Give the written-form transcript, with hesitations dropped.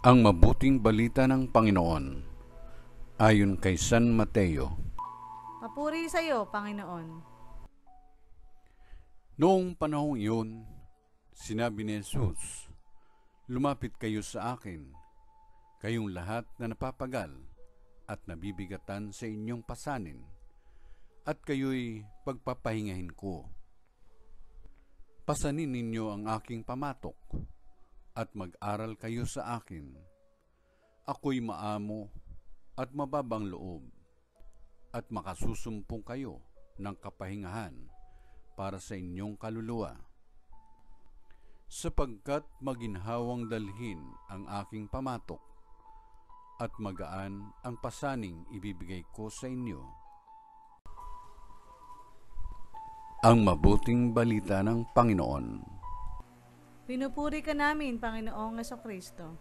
Ang mabuting balita ng Panginoon ayon kay San Mateo. Papuri sa iyo, Panginoon. Noong panahong iyon, sinabi ni Jesus, "Lumapit kayo sa akin, kayong lahat na napapagal at nabibigatan sa inyong pasanin, at kayo'y pagpapahingahin ko. Pasanin ninyo ang aking pamatok, at mag-aral kayo sa akin. Ako'y maamo at mababang loob, at makasusumpong kayo ng kapahingahan para sa inyong kaluluwa. Sapagkat maginhawang dalhin ang aking pamatok, at magaan ang pasaning ibibigay ko sa inyo." Ang mabuting balita ng Panginoon. Pinupuri ka namin, Panginoong Jesucristo.